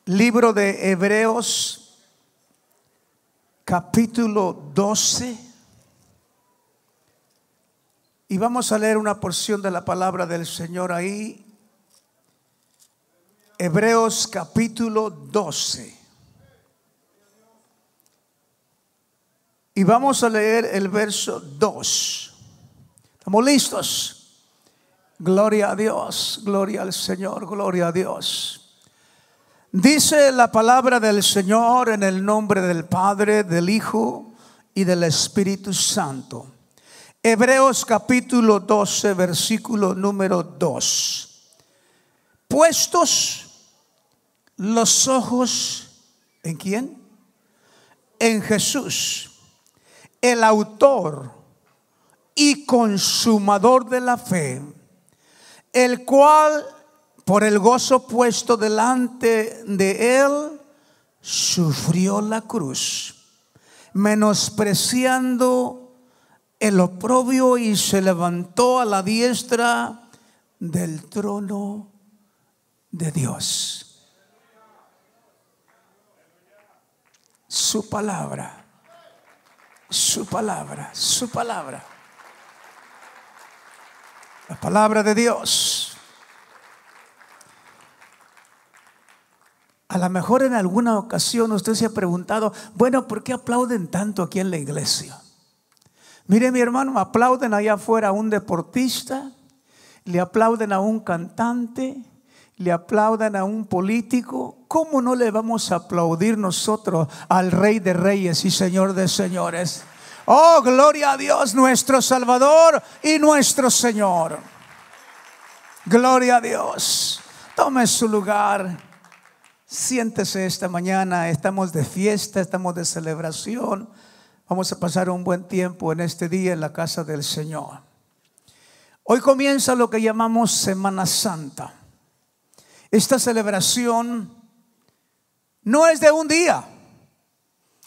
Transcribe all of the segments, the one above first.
Libro de Hebreos, capítulo 12. Y vamos a leer una porción de la palabra del Señor ahí. Hebreos capítulo 12. Y vamos a leer el verso 2. ¿Estamos listos? Gloria a Dios, gloria al Señor, gloria a Dios. Dice la palabra del Señor en el nombre del Padre, del Hijo y del Espíritu Santo. Hebreos capítulo 12, versículo número 2. Puestos los ojos ¿en quién? En Jesús, el autor y consumador de la fe, el cual por el gozo puesto delante de él sufrió la cruz, menospreciando el oprobio, y se levantó a la diestra del trono de Dios. Su palabra, su palabra, su palabra. La palabra de Dios. A lo mejor en alguna ocasión usted se ha preguntado, bueno, ¿por qué aplauden tanto aquí en la iglesia? Mire, mi hermano, aplauden allá afuera a un deportista, le aplauden a un cantante, le aplauden a un político. ¿Cómo no le vamos a aplaudir nosotros al Rey de Reyes y Señor de Señores? Oh, gloria a Dios, nuestro Salvador y nuestro Señor. Gloria a Dios. Tome su lugar. Siéntese esta mañana. Estamos de fiesta, estamos de celebración. Vamos a pasar un buen tiempo en este día en la casa del Señor. Hoy comienza lo que llamamos Semana Santa. Esta celebración no es de un día,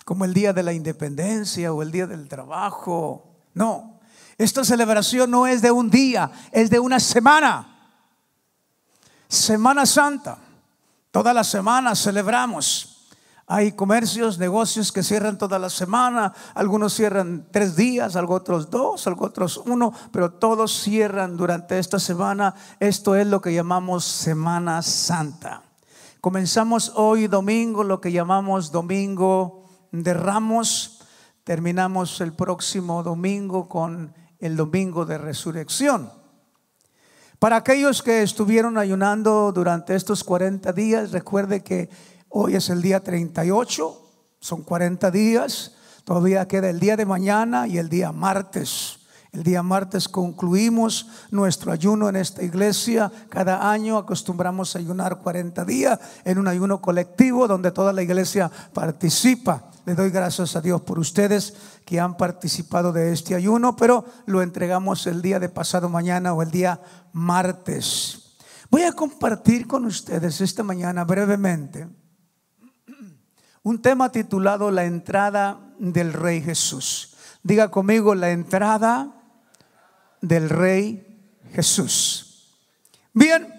como el día de la independencia o el día del trabajo. No, esta celebración no es de un día, es de una semana. Semana Santa. Toda la semana celebramos. Hay comercios, negocios que cierran toda la semana. Algunos cierran 3 días, algunos otros 2, algunos otros 1, pero todos cierran durante esta semana. Esto es lo que llamamos Semana Santa. Comenzamos hoy domingo, lo que llamamos Domingo de Ramos. Terminamos el próximo domingo con el Domingo de Resurrección. Para aquellos que estuvieron ayunando durante estos 40 días, recuerde que hoy es el día 38, son 40 días, todavía queda el día de mañana y el día martes. El día martes concluimos nuestro ayuno en esta iglesia. Cada año acostumbramos a ayunar 40 días en un ayuno colectivo donde toda la iglesia participa. Le doy gracias a Dios por ustedes que han participado de este ayuno, pero lo entregamos el día de pasado mañana o el día martes. Voy a compartir con ustedes esta mañana brevemente un tema titulado La entrada del Rey Jesús. Diga conmigo: la entrada del Rey Jesús. Bien,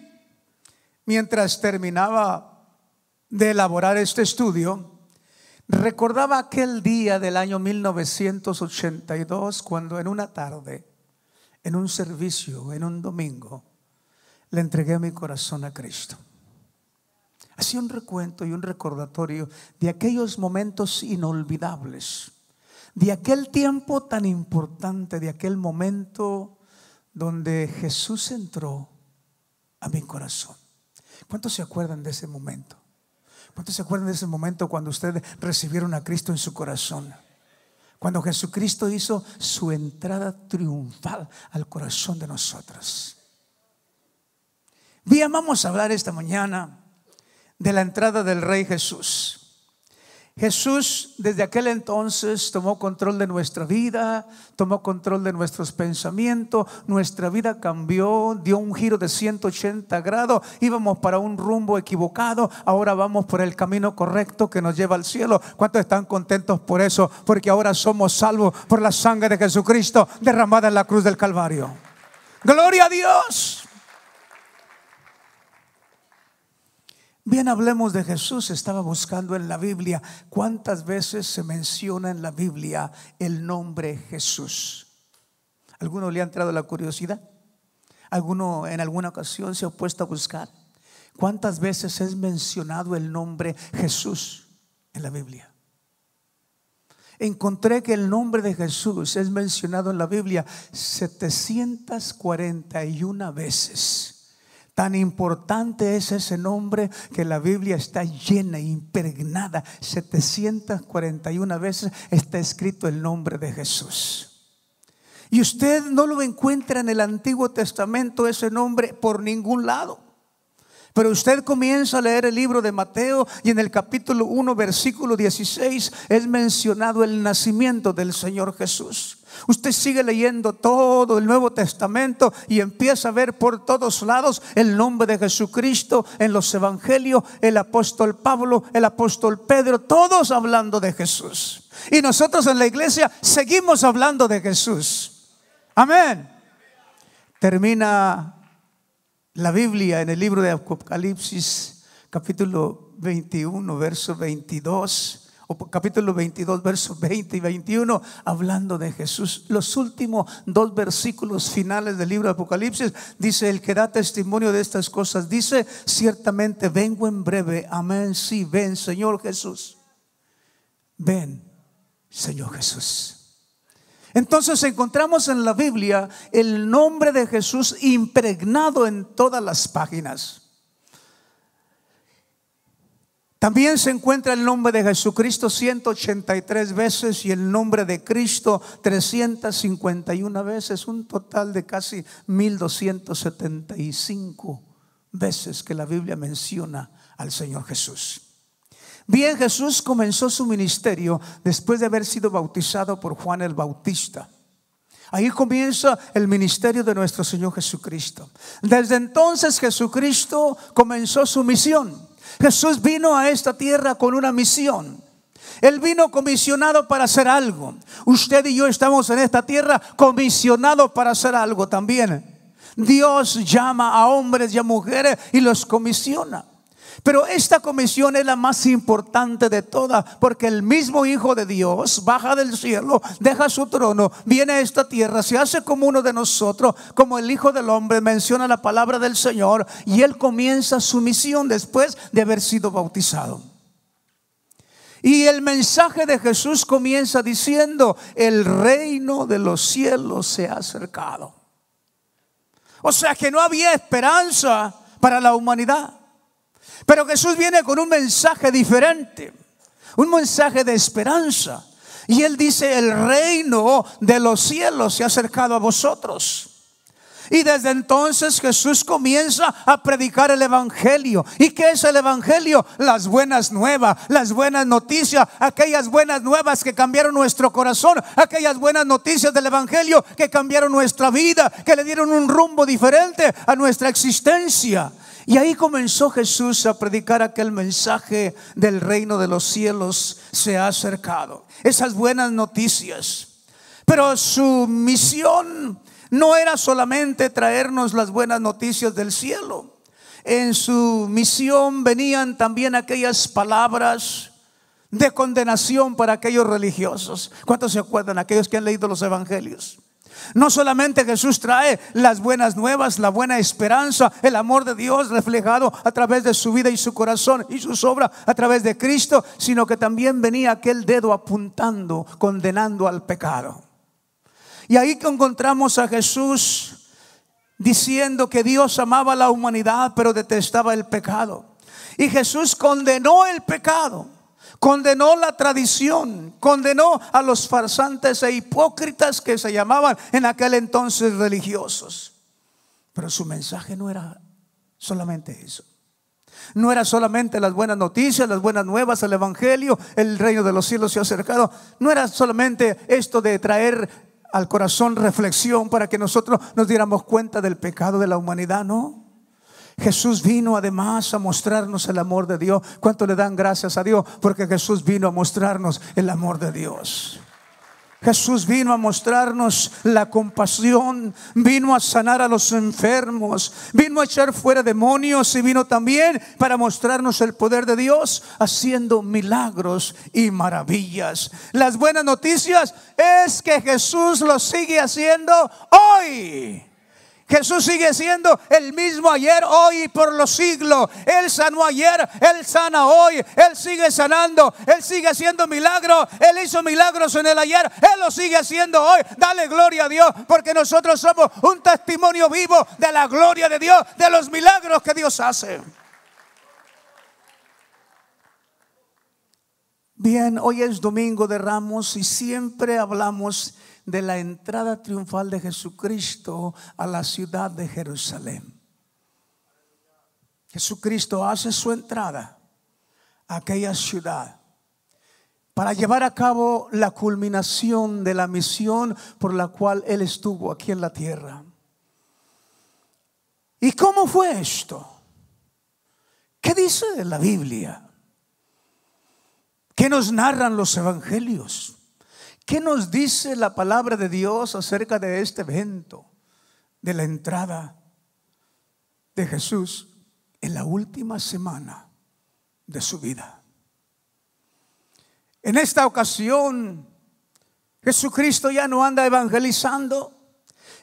mientras terminaba de elaborar este estudio, recordaba aquel día del año 1982 cuando en una tarde, en un servicio, en un domingo, le entregué mi corazón a Cristo. Hacía un recuento y un recordatorio de aquellos momentos inolvidables, de aquel tiempo tan importante, de aquel momento donde Jesús entró a mi corazón. ¿Cuántos se acuerdan de ese momento? ¿Cuántos se acuerdan de ese momento cuando ustedes recibieron a Cristo en su corazón? Cuando Jesucristo hizo su entrada triunfal al corazón de nosotros. Bien, vamos a hablar esta mañana de la entrada del Rey Jesús. Jesús desde aquel entonces tomó control de nuestra vida, tomó control de nuestros pensamientos. Nuestra vida cambió, dio un giro de 180 grados. Íbamos para un rumbo equivocado, ahora vamos por el camino correcto que nos lleva al cielo. ¿Cuántos están contentos por eso? Porque ahora somos salvos por la sangre de Jesucristo derramada en la cruz del Calvario. ¡Gloria a Dios! Bien, hablemos de Jesús. Estaba buscando en la Biblia cuántas veces se menciona en la Biblia el nombre Jesús. ¿Alguno le ha entrado la curiosidad? ¿Alguno en alguna ocasión se ha puesto a buscar cuántas veces es mencionado el nombre Jesús en la Biblia? Encontré que el nombre de Jesús es mencionado en la Biblia 741 veces. Tan importante es ese nombre que la Biblia está llena, impregnada. 741 veces está escrito el nombre de Jesús. Y usted no lo encuentra en el Antiguo Testamento ese nombre por ningún lado. Pero usted comienza a leer el libro de Mateo y en el capítulo 1 versículo 16 es mencionado el nacimiento del Señor Jesús. Usted sigue leyendo todo el Nuevo Testamento y empieza a ver por todos lados el nombre de Jesucristo en los evangelios, el apóstol Pablo, el apóstol Pedro, todos hablando de Jesús. Y nosotros en la iglesia seguimos hablando de Jesús. Amén. Termina la Biblia en el libro de Apocalipsis, capítulo 21, verso 22, o capítulo 22, versos 20 y 21, hablando de Jesús. Los últimos dos versículos finales del libro de Apocalipsis dice: el que da testimonio de estas cosas dice: ciertamente vengo en breve. Amén. Sí, ven, Señor Jesús. Ven, Señor Jesús. Entonces encontramos en la Biblia el nombre de Jesús impregnado en todas las páginas. También se encuentra el nombre de Jesucristo 183 veces y el nombre de Cristo 351 veces, un total de casi 1275 veces que la Biblia menciona al Señor Jesús. Bien, Jesús comenzó su ministerio después de haber sido bautizado por Juan el Bautista. Ahí comienza el ministerio de nuestro Señor Jesucristo. Desde entonces Jesucristo comenzó su misión. Jesús vino a esta tierra con una misión. Él vino comisionado para hacer algo. Usted y yo estamos en esta tierra comisionados para hacer algo también. Dios llama a hombres y a mujeres y los comisiona. Pero esta comisión es la más importante de todas, porque el mismo Hijo de Dios baja del cielo, deja su trono, viene a esta tierra, se hace como uno de nosotros, como el Hijo del Hombre, menciona la palabra del Señor, y Él comienza su misión después de haber sido bautizado. Y el mensaje de Jesús comienza diciendo: el reino de los cielos se ha acercado. O sea que no había esperanza para la humanidad. Pero Jesús viene con un mensaje diferente, un mensaje de esperanza. Y Él dice: el reino de los cielos se ha acercado a vosotros. Y desde entonces Jesús comienza a predicar el evangelio. ¿Y qué es el evangelio? Las buenas nuevas, las buenas noticias, aquellas buenas nuevas que cambiaron nuestro corazón, aquellas buenas noticias del evangelio que cambiaron nuestra vida, que le dieron un rumbo diferente a nuestra existencia. Y ahí comenzó Jesús a predicar aquel mensaje del reino de los cielos se ha acercado. Esas buenas noticias. Pero su misión no era solamente traernos las buenas noticias del cielo. En su misión venían también aquellas palabras de condenación para aquellos religiosos. ¿Cuántos se acuerdan? Aquellos que han leído los evangelios. No solamente Jesús trae las buenas nuevas, la buena esperanza, el amor de Dios reflejado a través de su vida y su corazón y sus obras a través de Cristo, sino que también venía aquel dedo apuntando, condenando al pecado. Y ahí encontramos a Jesús diciendo que Dios amaba a la humanidad, pero detestaba el pecado. Y Jesús condenó el pecado, condenó la tradición, condenó a los farsantes e hipócritas que se llamaban en aquel entonces religiosos. Pero su mensaje no era solamente eso. No era solamente las buenas noticias, las buenas nuevas, el evangelio, el reino de los cielos se ha acercado. No era solamente esto de traer al corazón reflexión para que nosotros nos diéramos cuenta del pecado de la humanidad, no. Jesús vino además a mostrarnos el amor de Dios. ¿Cuánto le dan gracias a Dios? Porque Jesús vino a mostrarnos el amor de Dios. Jesús vino a mostrarnos la compasión, vino a sanar a los enfermos, vino a echar fuera demonios y vino también para mostrarnos el poder de Dios haciendo milagros y maravillas. Las buenas noticias es que Jesús lo sigue haciendo hoy. Jesús sigue siendo el mismo ayer, hoy y por los siglos. Él sanó ayer, Él sana hoy, Él sigue sanando, Él sigue haciendo milagros. Él hizo milagros en el ayer, Él lo sigue haciendo hoy. Dale gloria a Dios, porque nosotros somos un testimonio vivo de la gloria de Dios, de los milagros que Dios hace. Bien, hoy es Domingo de Ramos y siempre hablamos de la entrada triunfal de Jesucristo a la ciudad de Jerusalén. Jesucristo hace su entrada a aquella ciudad para llevar a cabo la culminación de la misión por la cual Él estuvo aquí en la tierra. ¿Y cómo fue esto? ¿Qué dice la Biblia? ¿Qué nos narran los evangelios? ¿Qué nos dice la palabra de Dios acerca de este evento, de la entrada de Jesús en la última semana de su vida? En esta ocasión, Jesucristo ya no anda evangelizando,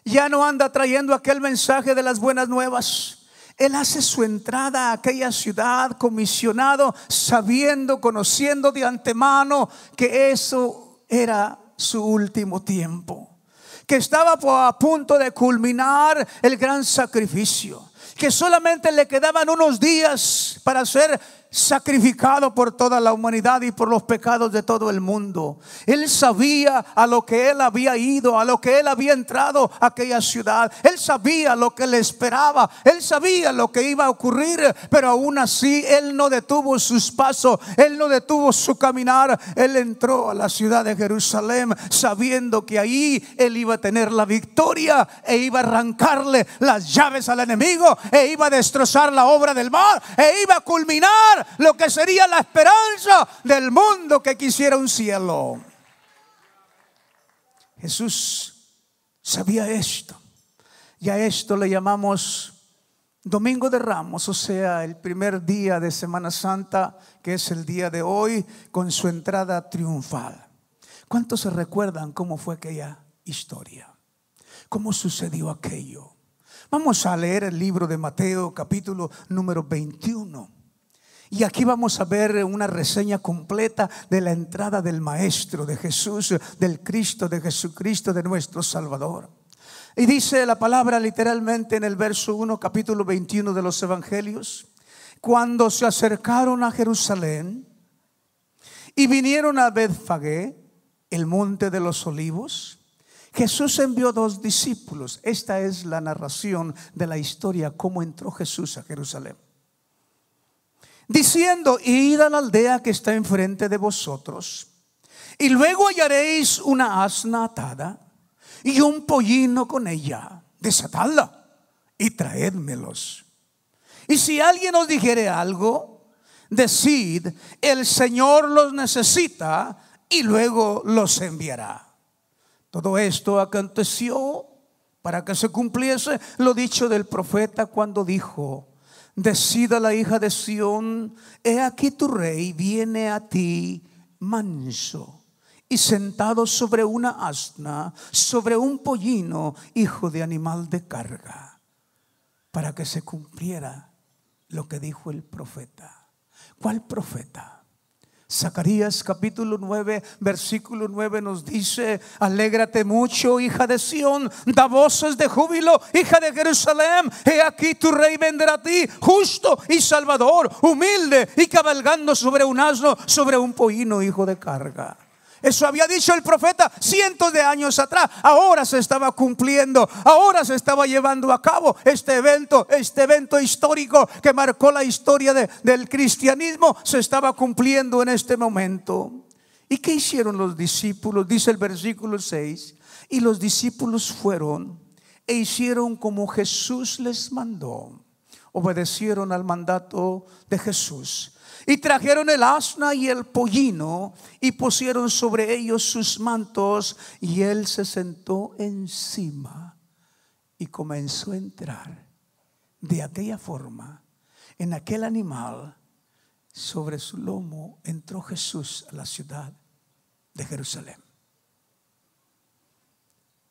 ya no anda trayendo aquel mensaje de las buenas nuevas. Él hace su entrada a aquella ciudad comisionado, sabiendo, conociendo de antemano que eso era su último tiempo, que estaba a punto de culminar el gran sacrificio, que solamente le quedaban unos días para ser sacrificado por toda la humanidad y por los pecados de todo el mundo. Él sabía a lo que él había ido, a lo que él había entrado a aquella ciudad. Él sabía lo que le esperaba, él sabía lo que iba a ocurrir, pero aún así él no detuvo sus pasos, él no detuvo su caminar. Él entró a la ciudad de Jerusalén sabiendo que ahí él iba a tener la victoria e iba a arrancarle las llaves al enemigo, e iba a destrozar la obra del mal, e iba a culminar lo que sería la esperanza del mundo que quisiera un cielo. Jesús sabía esto, y a esto le llamamos Domingo de Ramos, o sea, el primer día de Semana Santa, que es el día de hoy, con su entrada triunfal. ¿Cuántos se recuerdan cómo fue aquella historia? ¿Cómo sucedió aquello? Vamos a leer el libro de Mateo, capítulo número 21. Y aquí vamos a ver una reseña completa de la entrada del Maestro, de Jesús, del Cristo, de Jesucristo, de nuestro Salvador. Y dice la palabra literalmente en el verso 1, capítulo 21 de los Evangelios: cuando se acercaron a Jerusalén y vinieron a Betfagé, el monte de los olivos, Jesús envió 2 discípulos. Esta es la narración de la historia, cómo entró Jesús a Jerusalén, diciendo: id a la aldea que está enfrente de vosotros, y luego hallaréis una asna atada y un pollino con ella. Desatadla y traédmelos. Y si alguien os dijere algo, decid: el Señor los necesita, y luego los enviará. Todo esto aconteció para que se cumpliese lo dicho del profeta cuando dijo: decida la hija de Sión, he aquí tu rey viene a ti manso y sentado sobre una asna, sobre un pollino, hijo de animal de carga. Para que se cumpliera lo que dijo el profeta. ¿Cuál profeta? Zacarías capítulo 9 versículo 9 nos dice: alégrate mucho, hija de Sión, da voces de júbilo, hija de Jerusalén, he aquí tu rey vendrá a ti, justo y salvador, humilde y cabalgando sobre un asno, sobre un pollino, hijo de carga. Eso había dicho el profeta cientos de años atrás. Ahora se estaba cumpliendo, ahora se estaba llevando a cabo este evento histórico que marcó la historia del cristianismo. Se estaba cumpliendo en este momento. ¿Y qué hicieron los discípulos? Dice el versículo 6: y los discípulos fueron e hicieron como Jesús les mandó. Obedecieron al mandato de Jesús. Y trajeron el asna y el pollino y pusieron sobre ellos sus mantos, y él se sentó encima y comenzó a entrar de aquella forma en aquel animal. Sobre su lomo entró Jesús a la ciudad de Jerusalén.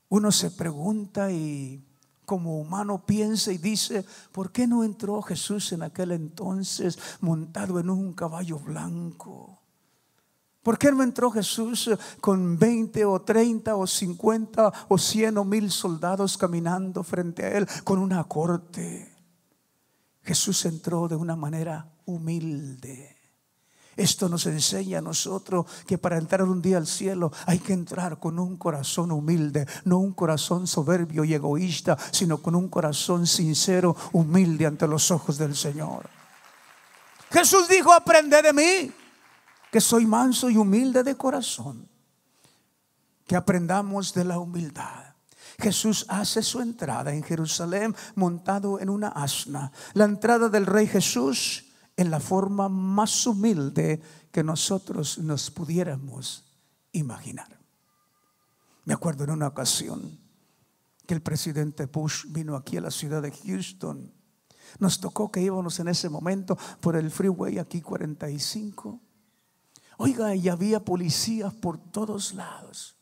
Uno se pregunta y como humano piensa y dice: ¿por qué no entró Jesús en aquel entonces montado en un caballo blanco? ¿Por qué no entró Jesús con 20 o 30 o 50 o 100 o 1000 soldados caminando frente a él con una corte? Jesús entró de una manera humilde. Esto nos enseña a nosotros que para entrar un día al cielo hay que entrar con un corazón humilde, no un corazón soberbio y egoísta, sino con un corazón sincero, humilde ante los ojos del Señor. Jesús dijo: aprended de mí, que soy manso y humilde de corazón. Que aprendamos de la humildad. Jesús hace su entrada en Jerusalén montado en una asna. La entrada del Rey Jesús en la forma más humilde que nosotros nos pudiéramos imaginar. Me acuerdo en una ocasión que el presidente Bush vino aquí a la ciudad de Houston. Nos tocó que íbamos en ese momento por el freeway aquí 45. Oiga, y había policías por todos lados.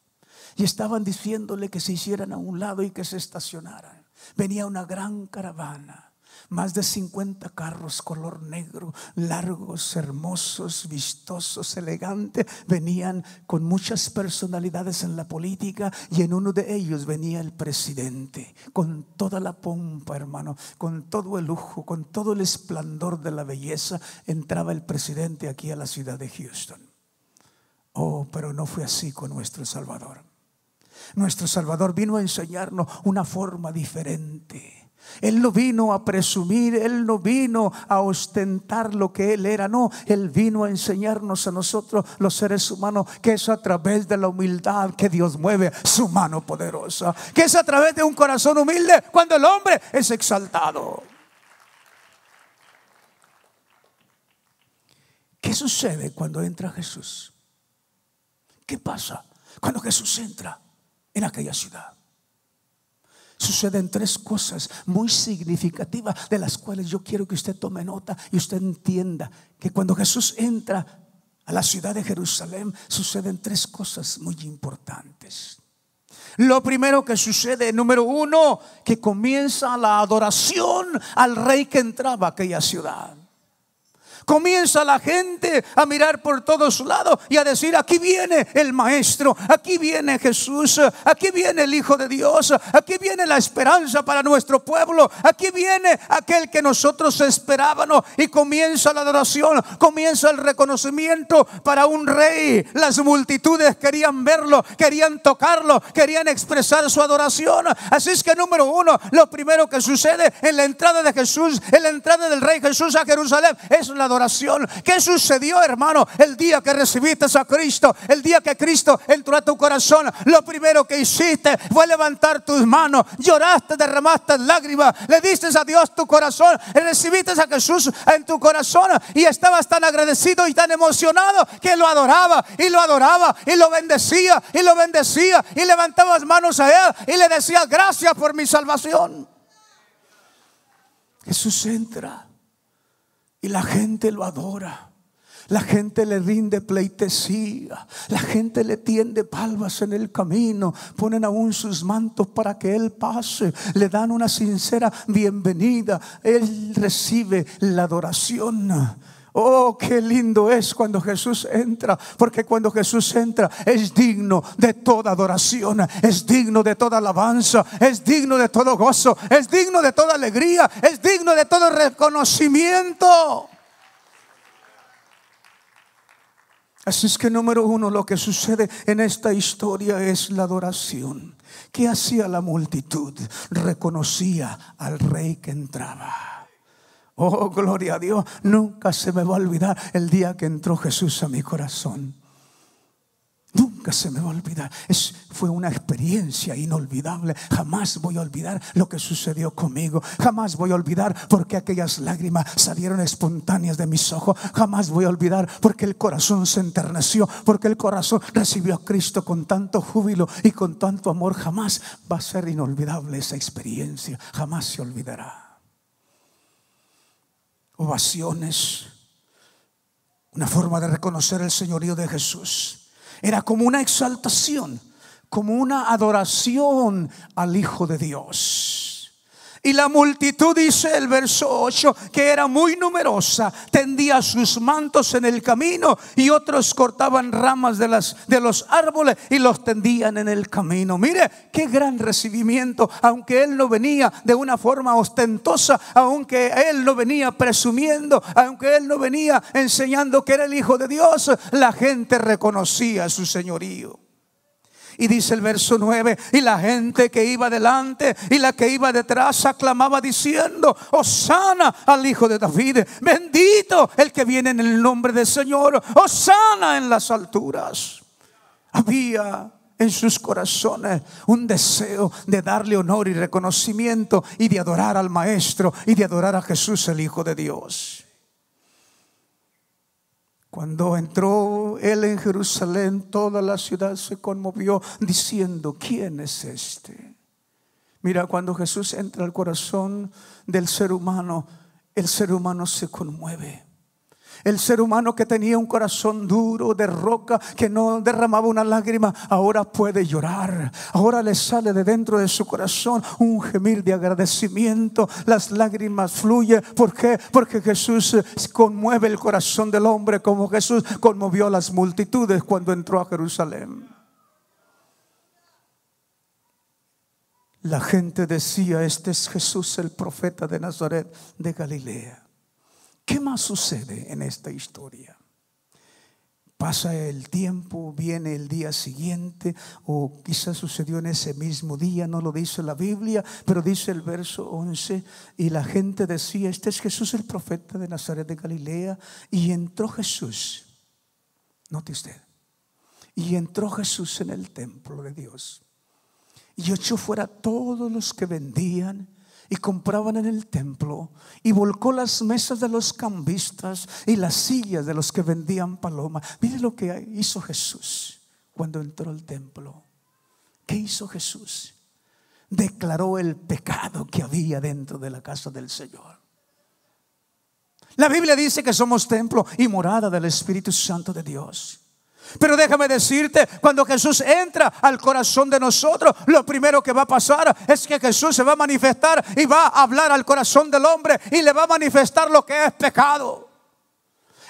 Y estaban diciéndole que se hicieran a un lado y que se estacionaran. Venía una gran caravana. Más de 50 carros color negro, largos, hermosos, vistosos, elegantes. Venían con muchas personalidades en la política, y en uno de ellos venía el presidente, con toda la pompa, hermano, con todo el lujo, con todo el esplendor de la belleza. Entraba el presidente aquí a la ciudad de Houston. Oh, pero no fue así con nuestro Salvador. Nuestro Salvador vino a enseñarnos una forma diferente. Él no vino a presumir, Él no vino a ostentar lo que Él era. No, Él vino a enseñarnos a nosotros los seres humanos que es a través de la humildad que Dios mueve su mano poderosa. Que es a través de un corazón humilde cuando el hombre es exaltado. ¿Qué sucede cuando entra Jesús? ¿Qué pasa cuando Jesús entra en aquella ciudad? Suceden 3 cosas muy significativas, de las cuales yo quiero que usted tome nota y usted entienda que cuando Jesús entra a la ciudad de Jerusalén suceden 3 cosas muy importantes. Lo primero que sucede, número 1, que comienza la adoración al rey que entraba a aquella ciudad. Comienza la gente a mirar por todos lados y a decir: aquí viene el Maestro, aquí viene Jesús, aquí viene el Hijo de Dios, aquí viene la esperanza para nuestro pueblo, aquí viene aquel que nosotros esperábamos. Y comienza la adoración, comienza el reconocimiento para un rey. Las multitudes querían verlo, querían tocarlo, querían expresar su adoración. Así es que número 1, lo primero que sucede en la entrada de Jesús, en la entrada del Rey Jesús a Jerusalén, es la adoración. ¿Qué sucedió, hermano? El día que recibiste a Cristo, el día que Cristo entró a tu corazón, lo primero que hiciste fue levantar tus manos, lloraste, derramaste lágrimas, le diste a Dios tu corazón, recibiste a Jesús en tu corazón y estabas tan agradecido y tan emocionado que lo adoraba y lo adoraba y lo bendecía y lo bendecía y levantabas manos a Él y le decías: gracias por mi salvación. Jesús entra y la gente lo adora. La gente le rinde pleitesía. La gente le tiende palmas en el camino. Ponen aún sus mantos para que Él pase. Le dan una sincera bienvenida. Él recibe la adoración. Oh, qué lindo es cuando Jesús entra, porque cuando Jesús entra es digno de toda adoración, es digno de toda alabanza, es digno de todo gozo, es digno de toda alegría, es digno de todo reconocimiento. Así es que número 1, lo que sucede en esta historia es la adoración. ¿Qué hacía la multitud? Reconocía al rey que entraba. Oh, gloria a Dios. Nunca se me va a olvidar el día que entró Jesús a mi corazón. Nunca nunca se me va a olvidar. Fue una experiencia inolvidable. Jamás voy a olvidar lo que sucedió conmigo. Jamás voy a olvidar porque aquellas lágrimas salieron espontáneas de mis ojos. Jamás voy a olvidar porque el corazón se enterneció, porque el corazón recibió a Cristo con tanto júbilo y con tanto amor. Jamás va a ser inolvidable esa experiencia. Jamás se olvidará. Ovaciones, una forma de reconocer el señorío de Jesús. Era como una exaltación, como una adoración al Hijo de Dios. Y la multitud, dice el verso 8, que era muy numerosa, tendía sus mantos en el camino, y otros cortaban ramas de los árboles y los tendían en el camino. Mire qué gran recibimiento. Aunque él no venía de una forma ostentosa, aunque él no venía presumiendo, aunque él no venía enseñando que era el Hijo de Dios, la gente reconocía su señorío. Y dice el verso 9: y la gente que iba delante y la que iba detrás aclamaba diciendo: Hosana al Hijo de David, bendito el que viene en el nombre del Señor, Hosana en las alturas. Había en sus corazones un deseo de darle honor y reconocimiento, y de adorar al Maestro, y de adorar a Jesús, el Hijo de Dios. Cuando entró él en Jerusalén, toda la ciudad se conmovió diciendo: ¿quién es este? Mira, cuando Jesús entra al corazón del ser humano, el ser humano se conmueve. El ser humano que tenía un corazón duro de roca, que no derramaba una lágrima, ahora puede llorar. Ahora le sale de dentro de su corazón un gemir de agradecimiento. Las lágrimas fluyen. ¿Por qué? Porque Jesús conmueve el corazón del hombre, como Jesús conmovió a las multitudes cuando entró a Jerusalén. La gente decía: este es Jesús, el profeta de Nazaret de Galilea. ¿Qué más sucede en esta historia? Pasa el tiempo, viene el día siguiente, o quizás sucedió en ese mismo día, no lo dice la Biblia, pero dice el verso 11: y la gente decía: este es Jesús, el profeta de Nazaret de Galilea. Y entró Jesús, note usted, y entró Jesús en el templo de Dios, y echó fuera todos los que vendían y compraban en el templo, y volcó las mesas de los cambistas y las sillas de los que vendían palomas. Mire lo que hizo Jesús cuando entró al templo. ¿Qué hizo Jesús? Declaró el pecado que había dentro de la casa del Señor. La Biblia dice que somos templo y morada del Espíritu Santo de Dios. Pero déjame decirte, cuando Jesús entra al corazón de nosotros, lo primero que va a pasar es que Jesús se va a manifestar y va a hablar al corazón del hombre, y le va a manifestar lo que es pecado.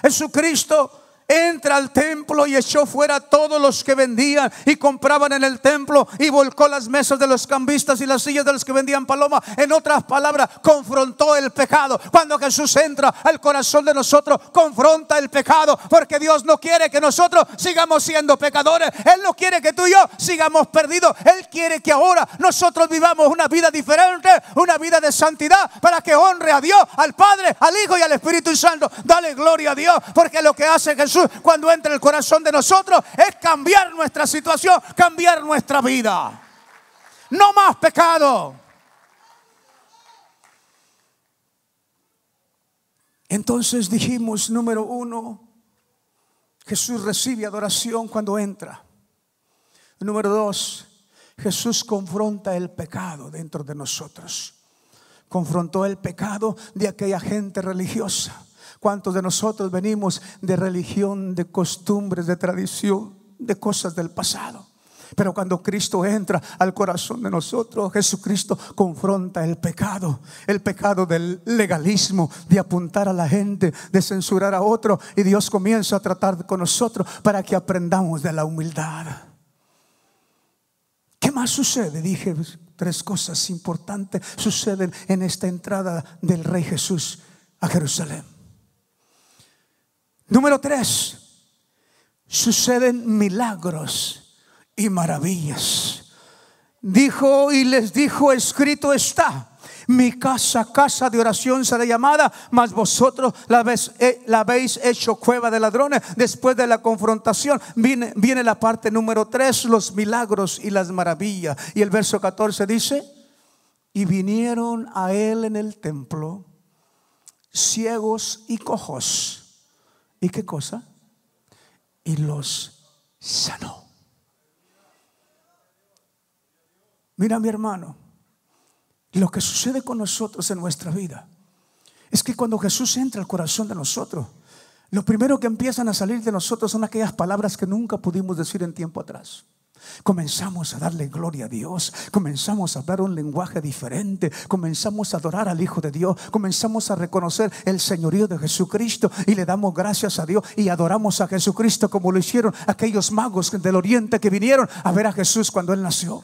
Jesucristo entra al templo y echó fuera a todos los que vendían y compraban en el templo, y volcó las mesas de los cambistas y las sillas de los que vendían palomas. En otras palabras, confrontó el pecado. Cuando Jesús entra al corazón de nosotros, confronta el pecado, porque Dios no quiere que nosotros sigamos siendo pecadores. Él no quiere que tú y yo sigamos perdidos. Él quiere que ahora nosotros vivamos una vida diferente, una vida de santidad, para que honre a Dios, al Padre, al Hijo y al Espíritu Santo. Dale gloria a Dios, porque lo que hace Jesús cuando entra en el corazón de nosotros es cambiar nuestra situación, cambiar nuestra vida. No más pecado. Entonces dijimos, número 1, Jesús recibe adoración cuando entra. Número 2, Jesús confronta el pecado dentro de nosotros. Confrontó el pecado de aquella gente religiosa. ¿Cuántos de nosotros venimos de religión, de costumbres, de tradición, de cosas del pasado? Pero cuando Cristo entra al corazón de nosotros, Jesucristo confronta el pecado del legalismo, de apuntar a la gente, de censurar a otro, y Dios comienza a tratar con nosotros para que aprendamos de la humildad. ¿Qué más sucede? Dije 3 cosas importantes suceden en esta entrada del Rey Jesús a Jerusalén. Número 3, suceden milagros y maravillas. Dijo y les dijo: escrito está: Mi casa, casa de oración será llamada, mas vosotros la habéis hecho cueva de ladrones. Después de la confrontación viene la parte número 3, los milagros y las maravillas. Y el verso 14 dice: y vinieron a él en el templo ciegos y cojos. ¿Y qué cosa? Y los sanó. Mira, mi hermano, lo que sucede con nosotros en nuestra vida es que cuando Jesús entra al corazón de nosotros, lo primero que empiezan a salir de nosotros son aquellas palabras que nunca pudimos decir en tiempo atrás. Comenzamos a darle gloria a Dios, comenzamos a hablar un lenguaje diferente, comenzamos a adorar al Hijo de Dios, comenzamos a reconocer el señorío de Jesucristo y le damos gracias a Dios y adoramos a Jesucristo como lo hicieron aquellos magos del oriente que vinieron a ver a Jesús cuando Él nació.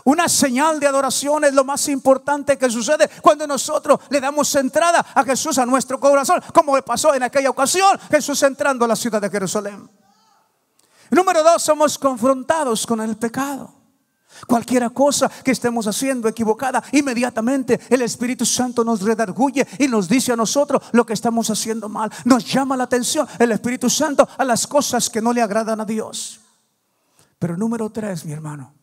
Una señal de adoración es lo más importante que sucede cuando nosotros le damos entrada a Jesús a nuestro corazón, como le pasó en aquella ocasión, Jesús entrando a la ciudad de Jerusalén. Número 2, somos confrontados con el pecado. Cualquier cosa que estemos haciendo equivocada, inmediatamente el Espíritu Santo nos redarguye y nos dice a nosotros lo que estamos haciendo mal. Nos llama la atención el Espíritu Santo a las cosas que no le agradan a Dios. Pero número 3, mi hermano,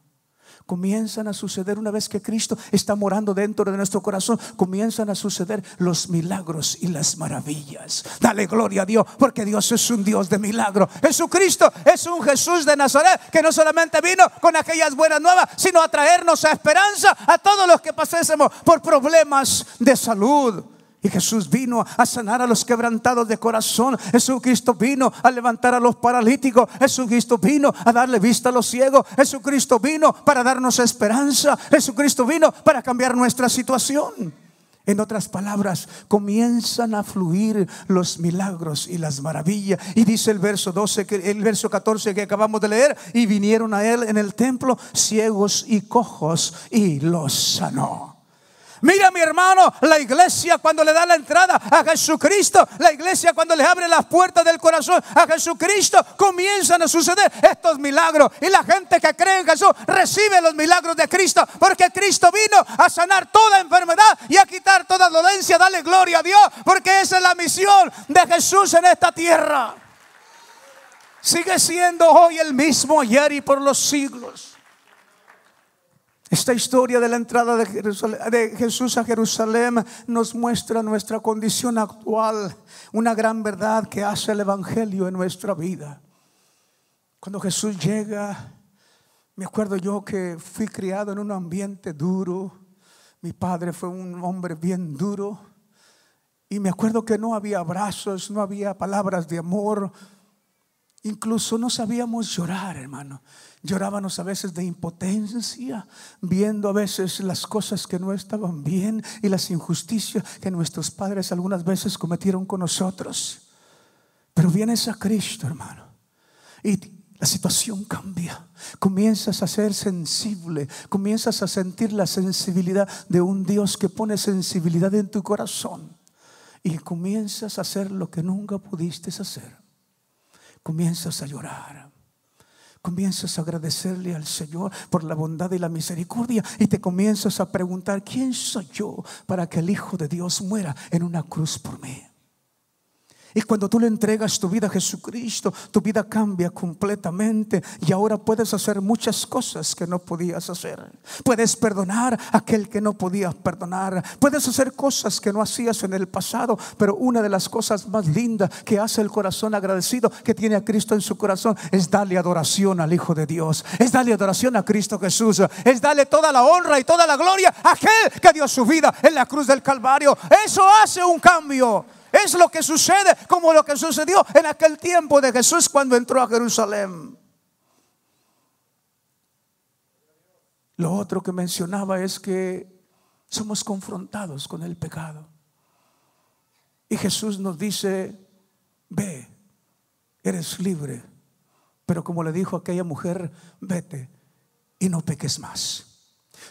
comienzan a suceder una vez que Cristo está morando dentro de nuestro corazón. Comienzan a suceder los milagros y las maravillas. Dale gloria a Dios, porque Dios es un Dios de milagros. Jesucristo es un Jesús de Nazaret que no solamente vino con aquellas buenas nuevas, sino a traernos a esperanza a todos los que pasásemos por problemas de salud. Y Jesús vino a sanar a los quebrantados de corazón. Jesucristo vino a levantar a los paralíticos. Jesucristo vino a darle vista a los ciegos. Jesucristo vino para darnos esperanza. Jesucristo vino para cambiar nuestra situación. En otras palabras, comienzan a fluir los milagros y las maravillas. Y dice el verso 14 que acabamos de leer: y vinieron a él en el templo ciegos y cojos y los sanó. Mira, mi hermano, la iglesia cuando le da la entrada a Jesucristo, la iglesia cuando le abre las puertas del corazón a Jesucristo, comienzan a suceder estos milagros. Y la gente que cree en Jesús recibe los milagros de Cristo, porque Cristo vino a sanar toda enfermedad y a quitar toda dolencia. Dale gloria a Dios, porque esa es la misión de Jesús en esta tierra. Sigue siendo hoy el mismo, ayer y por los siglos. Esta historia de la entrada de Jesús a Jerusalén nos muestra nuestra condición actual, una gran verdad que hace el Evangelio en nuestra vida. Cuando Jesús llega, me acuerdo yo que fui criado en un ambiente duro. Mi padre fue un hombre bien duro. Y me acuerdo que no había abrazos, no había palabras de amor. Incluso no sabíamos llorar, hermano. Llorábamos a veces de impotencia, viendo a veces las cosas que no estaban bien y las injusticias que nuestros padres algunas veces cometieron con nosotros. Pero vienes a Cristo, hermano, y la situación cambia. Comienzas a ser sensible, comienzas a sentir la sensibilidad de un Dios que pone sensibilidad en tu corazón. Y comienzas a hacer lo que nunca pudiste hacer. Comienzas a llorar. Comienzas a agradecerle al Señor por la bondad y la misericordia. Y te comienzas a preguntar: ¿quién soy yo para que el Hijo de Dios muera en una cruz por mí? Y cuando tú le entregas tu vida a Jesucristo, tu vida cambia completamente. Y ahora puedes hacer muchas cosas que no podías hacer. Puedes perdonar a aquel que no podías perdonar. Puedes hacer cosas que no hacías en el pasado. Pero una de las cosas más lindas que hace el corazón agradecido que tiene a Cristo en su corazón es darle adoración al Hijo de Dios. Es darle adoración a Cristo Jesús. Es darle toda la honra y toda la gloria a aquel que dio su vida en la cruz del Calvario. Eso hace un cambio. Es lo que sucede, como lo que sucedió en aquel tiempo de Jesús cuando entró a Jerusalén. Lo otro que mencionaba es que somos confrontados con el pecado. Y Jesús nos dice: ve, eres libre. Pero como le dijo a aquella mujer: vete y no peques más.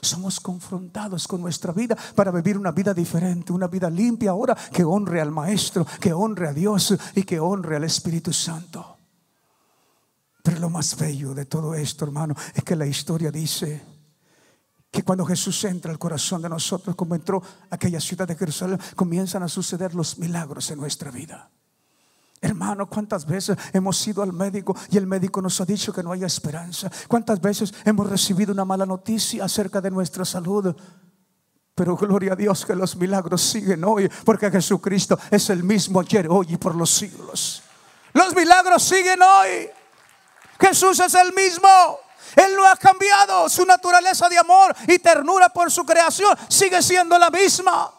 Somos confrontados con nuestra vida para vivir una vida diferente, una vida limpia ahora, que honre al Maestro, que honre a Dios y que honre al Espíritu Santo. Pero lo más bello de todo esto, hermano, es que la historia dice que cuando Jesús entra al corazón de nosotros, como entró a aquella ciudad de Jerusalén, comienzan a suceder los milagros en nuestra vida. Hermano, ¿cuántas veces hemos ido al médico y el médico nos ha dicho que no hay esperanza? ¿Cuántas veces hemos recibido una mala noticia acerca de nuestra salud? Pero gloria a Dios que los milagros siguen hoy, porque Jesucristo es el mismo ayer, hoy y por los siglos. Los milagros siguen hoy. Jesús es el mismo. Él no ha cambiado. Su naturaleza de amor y ternura por su creación sigue siendo la misma.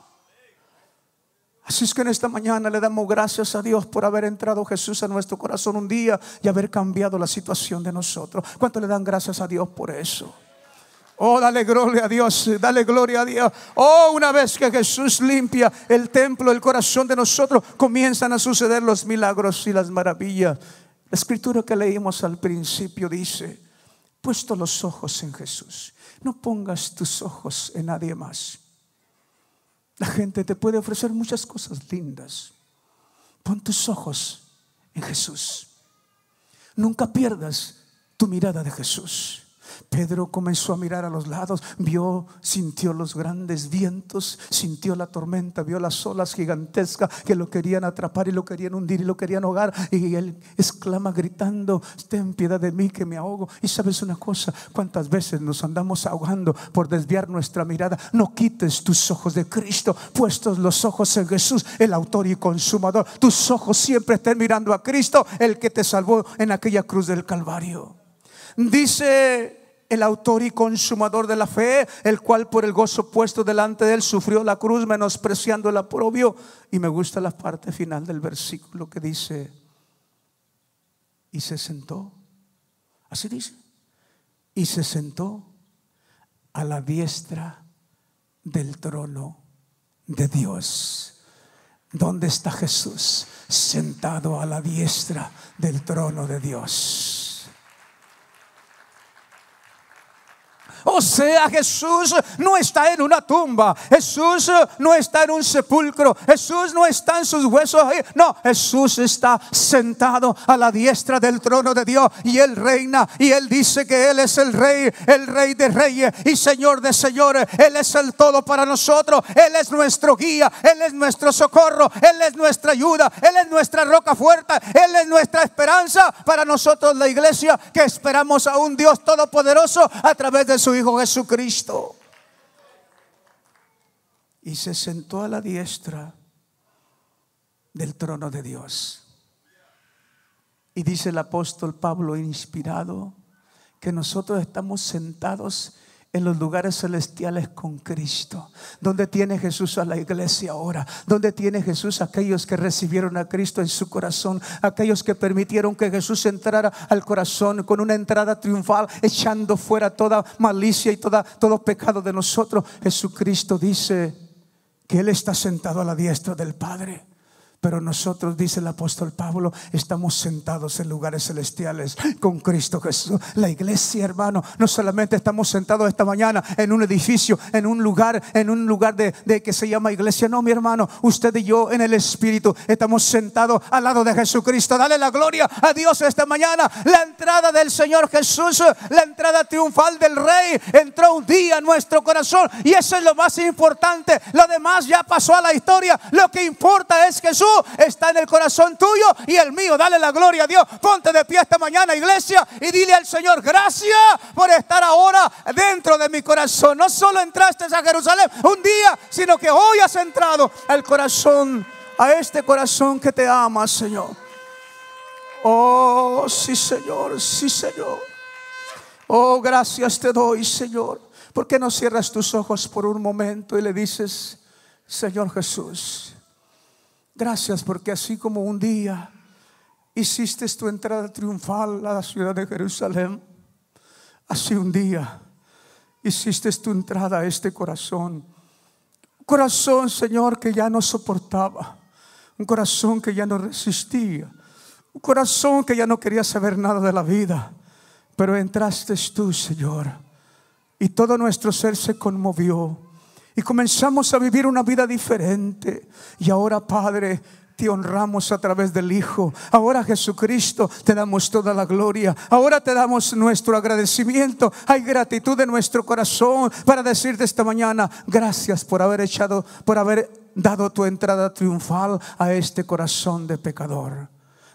Así es que en esta mañana le damos gracias a Dios por haber entrado Jesús a nuestro corazón un día y haber cambiado la situación de nosotros. ¿Cuánto le dan gracias a Dios por eso? Oh, dale gloria a Dios, dale gloria a Dios. Oh, una vez que Jesús limpia el templo, el corazón de nosotros, comienzan a suceder los milagros y las maravillas. La escritura que leímos al principio dice: puesto los ojos en Jesús, no pongas tus ojos en nadie más. La gente te puede ofrecer muchas cosas lindas. Pon tus ojos en Jesús. Nunca pierdas tu mirada de Jesús. Pedro comenzó a mirar a los lados, vio, sintió los grandes vientos, sintió la tormenta, vio las olas gigantescas que lo querían atrapar y lo querían hundir y lo querían ahogar. Y él exclama gritando: ten piedad de mí que me ahogo. Y sabes una cosa, cuántas veces nos andamos ahogando por desviar nuestra mirada. No quites tus ojos de Cristo, puestos los ojos en Jesús, el autor y consumador. Tus ojos siempre estén mirando a Cristo, el que te salvó en aquella cruz del Calvario. Dice el autor y consumador de la fe, el cual por el gozo puesto delante de él sufrió la cruz, menospreciando el oprobio. Y me gusta la parte final del versículo que dice: y se sentó. Así dice: y se sentó a la diestra del trono de Dios. ¿Dónde está Jesús? Sentado a la diestra del trono de Dios. O sea, Jesús no está en una tumba. Jesús no está en un sepulcro. Jesús no está en sus huesos ahí. No, Jesús está sentado a la diestra del trono de Dios. Y Él reina. Y Él dice que Él es el Rey de reyes y Señor de señores. Él es el todo para nosotros. Él es nuestro guía. Él es nuestro socorro. Él es nuestra ayuda. Él es nuestra roca fuerte. Él es nuestra esperanza para nosotros, la iglesia, que esperamos a un Dios todopoderoso a través de su Hijo Jesucristo. Y se sentó a la diestra del trono de Dios. Y dice el apóstol Pablo, inspirado, que nosotros estamos sentados en los lugares celestiales con Cristo. ¿Dónde tiene Jesús a la iglesia ahora? ¿Dónde tiene Jesús a aquellos que recibieron a Cristo en su corazón? Aquellos que permitieron que Jesús entrara al corazón con una entrada triunfal, echando fuera toda malicia y todo pecado de nosotros. Jesucristo dice que Él está sentado a la diestra del Padre. Pero nosotros, dice el apóstol Pablo, estamos sentados en lugares celestiales con Cristo Jesús. La iglesia, hermano, no solamente estamos sentados esta mañana en un edificio, en un lugar de que se llama iglesia. No, mi hermano, usted y yo en el Espíritu estamos sentados al lado de Jesucristo. Dale la gloria a Dios esta mañana. La entrada del Señor Jesús, la entrada triunfal del Rey, entró un día en nuestro corazón. Y eso es lo más importante. Lo demás ya pasó a la historia. Lo que importa es Jesús. Está en el corazón tuyo y el mío. Dale la gloria a Dios. Ponte de pie esta mañana, iglesia, y dile al Señor: gracias por estar ahora dentro de mi corazón. No solo entraste a Jerusalén un día, sino que hoy has entrado al corazón, a este corazón que te ama, Señor. Oh, sí, Señor, sí, Señor. Oh, gracias te doy, Señor. ¿Por qué no cierras tus ojos por un momento y le dices: Señor Jesús, gracias, porque así como un día hiciste tu entrada triunfal a la ciudad de Jerusalén, así un día hiciste tu entrada a este corazón. Un corazón, Señor, que ya no soportaba. Un corazón que ya no resistía. Un corazón que ya no quería saber nada de la vida. Pero entraste tú, Señor, y todo nuestro ser se conmovió. Y comenzamos a vivir una vida diferente. Y ahora, Padre, te honramos a través del Hijo. Ahora, Jesucristo, te damos toda la gloria. Ahora te damos nuestro agradecimiento. Hay gratitud en nuestro corazón para decirte esta mañana: gracias por haber dado tu entrada triunfal a este corazón de pecador.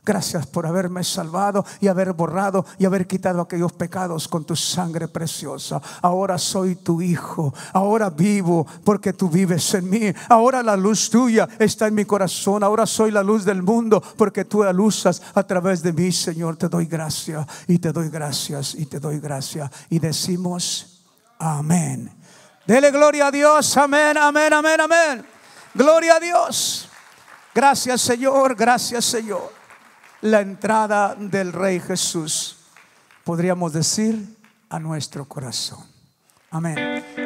Gracias por haberme salvado y haber borrado y haber quitado aquellos pecados con tu sangre preciosa. Ahora soy tu hijo. Ahora vivo porque tú vives en mí. Ahora la luz tuya está en mi corazón. Ahora soy la luz del mundo porque tú aluzas a través de mí, Señor. Te doy gracias y te doy gracias y te doy gracias. Y decimos amén. Dele gloria a Dios. Amén, amén, amén, amén. Gloria a Dios. Gracias, Señor. Gracias, Señor. La entrada del Rey Jesús, podríamos decir, a nuestro corazón. Amén.